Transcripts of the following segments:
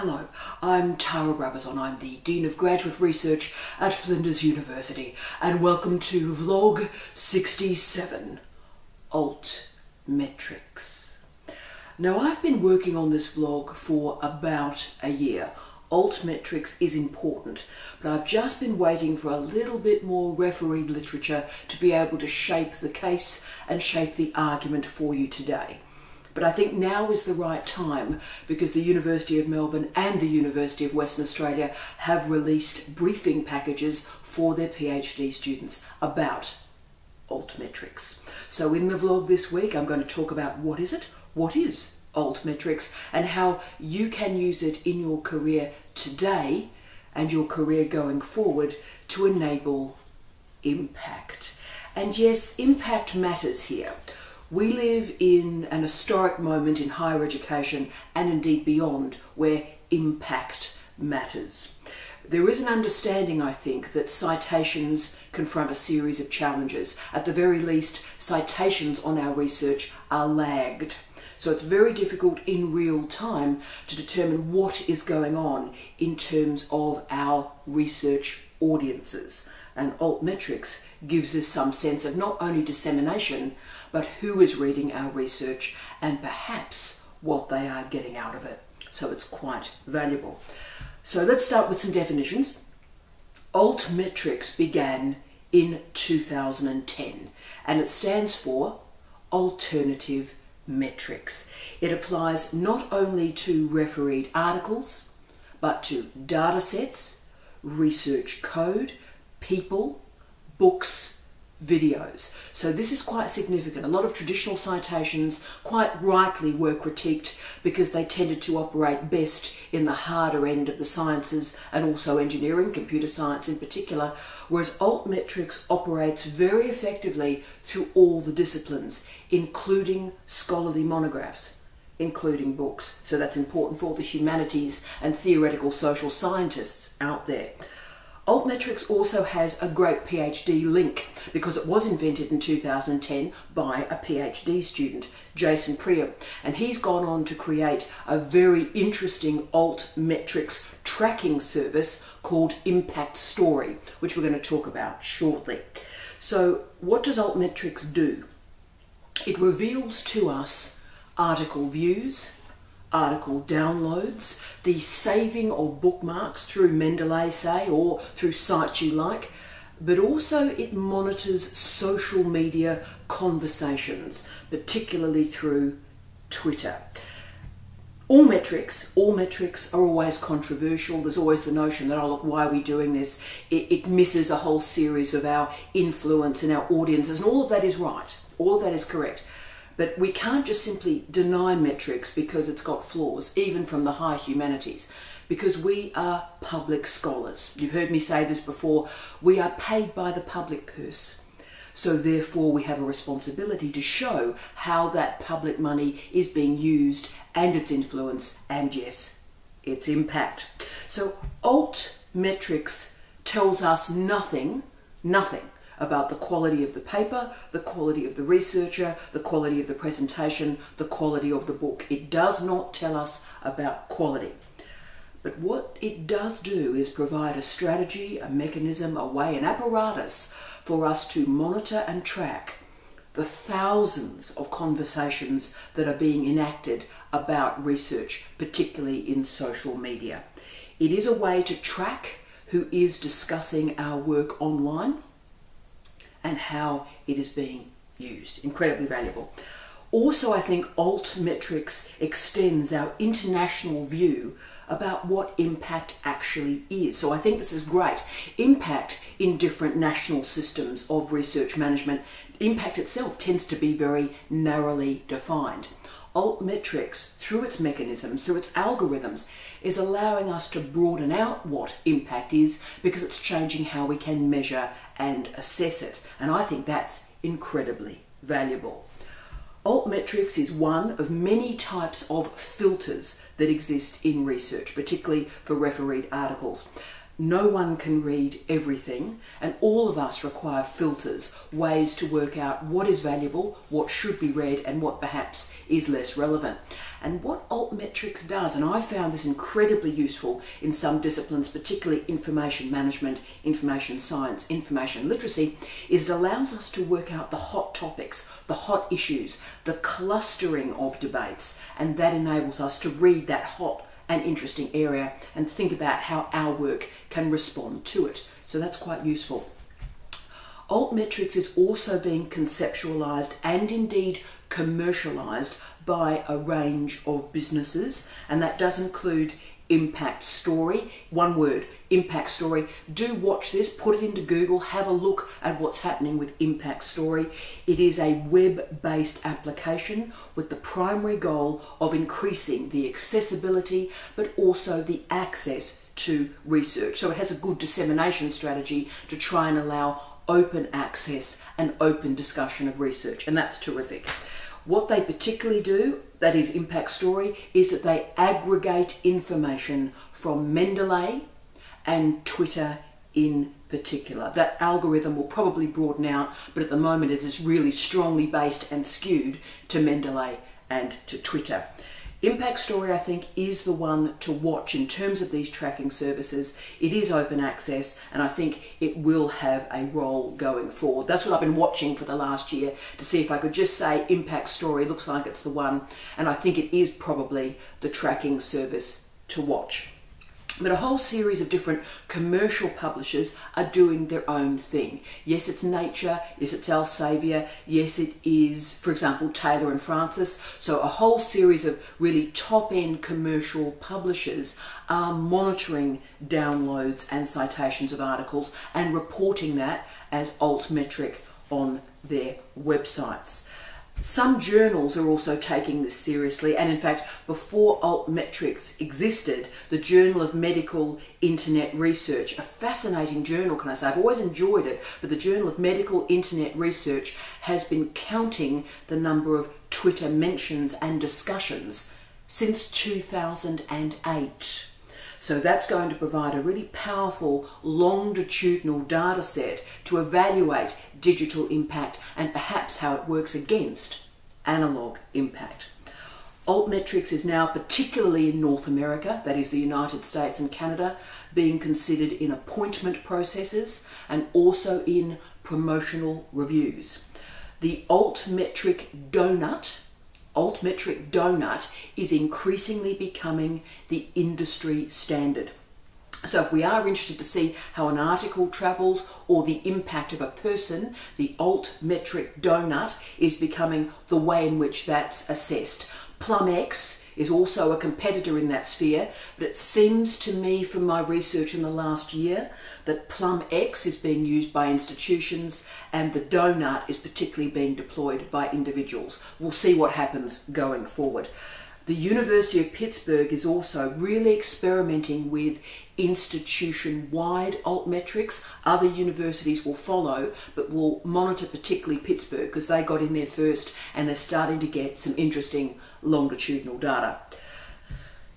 Hello, I'm Tara Brabazon. I'm the Dean of Graduate Research at Flinders University, and welcome to Vlog 67, Altmetrics. Now, I've been working on this vlog for about a year. Altmetrics is important, but I've just been waiting for a little bit more refereed literature to be able to shape the case and shape the argument for you today. But I think now is the right time because the University of Melbourne and the University of Western Australia have released briefing packages for their PhD students about altmetrics. So in the vlog this week, I'm going to talk about what is altmetrics, and how you can use it in your career today and your career going forward to enable impact. And yes, impact matters here. We live in an historic moment in higher education and indeed beyond where impact matters. There is an understanding, I think, that citations confront a series of challenges. At the very least, citations on our research are lagged. So it's very difficult in real time to determine what is going on in terms of our research audiences. And Altmetrics gives us some sense of not only dissemination, but who is reading our research and perhaps what they are getting out of it. So it's quite valuable. So let's start with some definitions. Altmetrics began in 2010 and it stands for Alternative Metrics. It applies not only to refereed articles, but to data sets, research code, people, books, videos. So this is quite significant. A lot of traditional citations quite rightly were critiqued because they tended to operate best in the harder end of the sciences and also engineering, computer science in particular, whereas Altmetrics operates very effectively through all the disciplines, including scholarly monographs, including books. So that's important for all the humanities and theoretical social scientists out there. Altmetrics also has a great PhD link because it was invented in 2010 by a PhD student, Jason Priam, and he's gone on to create a very interesting Altmetrics tracking service called Impact Story, which we're going to talk about shortly. So what does Altmetrics do? It reveals to us article views, article downloads, the saving of bookmarks through Mendeley, say, or through sites you like, but also it monitors social media conversations, particularly through Twitter. All metrics are always controversial. There's always the notion that, oh look, why are we doing this? It misses a whole series of our influence and our audiences, and all of that is right. All of that is correct. But we can't just simply deny metrics because it's got flaws, even from the high humanities, because we are public scholars. You've heard me say this before. We are paid by the public purse. So therefore we have a responsibility to show how that public money is being used and its influence and, yes, its impact. So Altmetrics tells us nothing about the quality of the paper, the quality of the researcher, the quality of the presentation, the quality of the book. It does not tell us about quality. But what it does do is provide a strategy, a mechanism, a way, an apparatus for us to monitor and track the thousands of conversations that are being enacted about research, particularly in social media. It is a way to track who is discussing our work online and how it is being used. Incredibly valuable. Also, I think Altmetrics extends our international view about what impact actually is. So I think this is great. Impact in different national systems of research management, impact itself tends to be very narrowly defined. Altmetrics, through its mechanisms, through its algorithms, is allowing us to broaden out what impact is because it's changing how we can measure and assess it. And I think that's incredibly valuable. Altmetrics is one of many types of filters that exist in research, particularly for refereed articles. No one can read everything, and all of us require filters, ways to work out what is valuable, what should be read, and what perhaps is less relevant. And what Altmetrics does, and I found this incredibly useful in some disciplines, particularly information management, information science, information literacy, is it allows us to work out the hot topics, the hot issues, the clustering of debates, and that enables us to read that hot and interesting area and think about how our work can respond to it. So that's quite useful. Altmetrics is also being conceptualized and indeed commercialized by a range of businesses, and that does include Impact Story. One word, Impact Story. Do watch this, put it into Google, have a look at what's happening with Impact Story. It is a web-based application with the primary goal of increasing the accessibility but also the access to research. So it has a good dissemination strategy to try and allow open access and open discussion of research, and that's terrific. What they particularly do, that is Impact Story, is that they aggregate information from Mendeley and Twitter in particular. That algorithm will probably broaden out, but at the moment it is really strongly based and skewed to Mendeley and to Twitter. Impact Story, I think, is the one to watch in terms of these tracking services. It is open access, and I think it will have a role going forward. That's what I've been watching for the last year to see if I could just say Impact Story looks like it's the one, and I think it is probably the tracking service to watch. But a whole series of different commercial publishers are doing their own thing. Yes, it's Nature, yes, it's Elsevier, yes, it is, for example, Taylor and Francis. So a whole series of really top-end commercial publishers are monitoring downloads and citations of articles and reporting that as Altmetric on their websites. Some journals are also taking this seriously, and in fact, before Altmetrics existed, the Journal of Medical Internet Research, a fascinating journal, can I say, I've always enjoyed it, but the Journal of Medical Internet Research has been counting the number of Twitter mentions and discussions since 2008. So that's going to provide a really powerful longitudinal data set to evaluate digital impact and perhaps how it works against analog impact. Altmetrics is now, particularly in North America, that is the United States and Canada, being considered in appointment processes and also in promotional reviews. The Altmetric donut is increasingly becoming the industry standard. So if we are interested to see how an article travels or the impact of a person, the Altmetric donut is becoming the way in which that's assessed. PlumX is also a competitor in that sphere, but it seems to me from my research in the last year that PlumX is being used by institutions and the donut is particularly being deployed by individuals. We'll see what happens going forward. The University of Pittsburgh is also really experimenting with institution-wide Altmetrics. Other universities will follow, but will monitor particularly Pittsburgh because they got in there first and they're starting to get some interesting longitudinal data.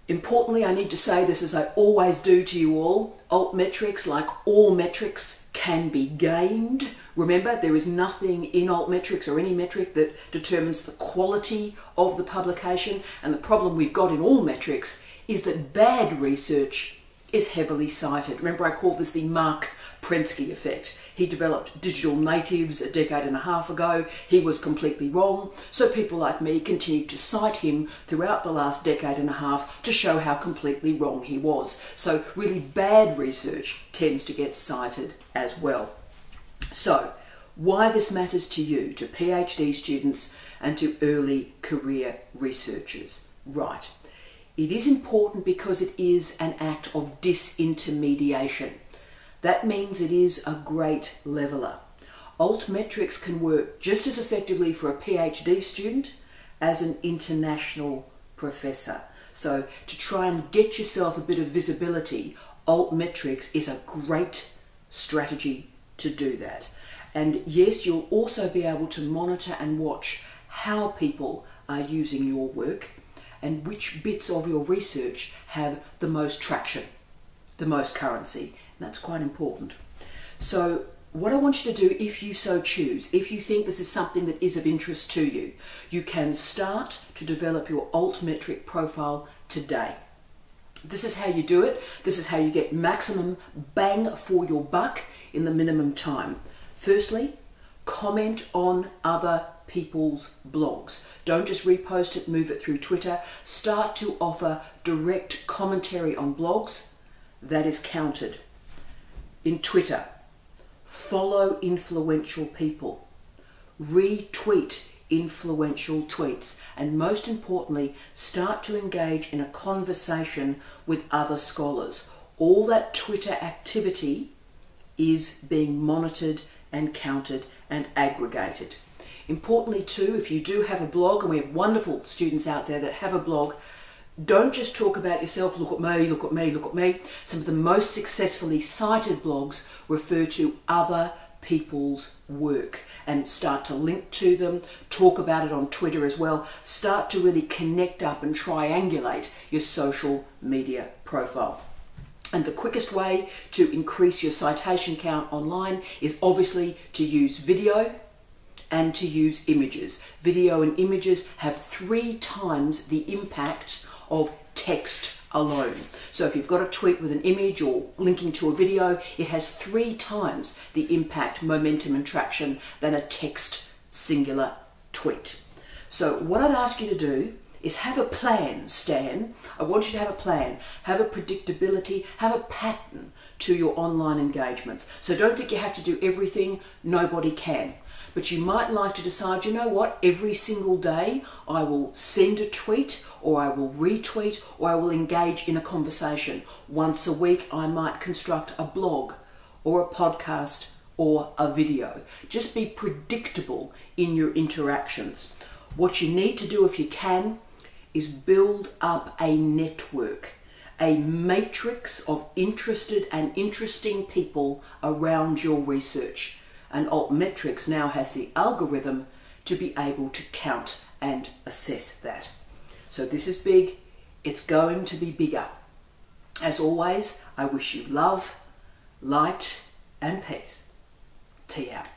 Importantly, I need to say this as I always do to you all, Altmetrics, like all metrics, can be gamed. Remember, there is nothing in Altmetrics or any metric that determines the quality of the publication, and the problem we've got in all metrics is that bad research is heavily cited. Remember, I called this the Mark Prensky effect. He developed digital natives a decade and a half ago. He was completely wrong. So people like me continued to cite him throughout the last decade and a half to show how completely wrong he was. So really bad research tends to get cited as well. So why this matters to you, to PhD students and to early career researchers. Right. It is important because it is an act of disintermediation. That means it is a great leveler. Altmetrics can work just as effectively for a PhD student as an international professor. So to try and get yourself a bit of visibility, Altmetrics is a great strategy to do that. And yes, you'll also be able to monitor and watch how people are using your work and which bits of your research have the most traction, the most currency, That's quite important. So what I want you to do, if you so choose, if you think this is something that is of interest to you, you can start to develop your Altmetric profile today. This is how you do it. This is how you get maximum bang for your buck in the minimum time. Firstly, comment on other people's blogs. Don't just repost it, move it through Twitter. Start to offer direct commentary on blogs. That is counted. In Twitter, follow influential people. Retweet influential tweets, and most importantly, start to engage in a conversation with other scholars. All that Twitter activity is being monitored and counted and aggregated. Importantly too, if you do have a blog, and we have wonderful students out there that have a blog, don't just talk about yourself, look at me, look at me, look at me. Some of the most successfully cited blogs refer to other people's work, and start to link to them, talk about it on Twitter as well. Start to really connect up and triangulate your social media profile. And the quickest way to increase your citation count online is obviously to use video and to use images. Video and images have 3 times the impact of text alone. So if you've got a tweet with an image or linking to a video, it has 3 times the impact, momentum and traction than a text singular tweet. So what I'd ask you to do is have a plan, Stan. I want you to have a plan, have a predictability, have a pattern to your online engagements. So don't think you have to do everything. Nobody can. But you might like to decide, you know what, every single day I will send a tweet, or I will retweet, or I will engage in a conversation. Once a week I might construct a blog or a podcast or a video. Just be predictable in your interactions. What you need to do, if you can, is build up a network, a matrix of interested and interesting people around your research. And Altmetrics now has the algorithm to be able to count and assess that. So this is big. It's going to be bigger. As always, I wish you love, light, and peace. Tea out.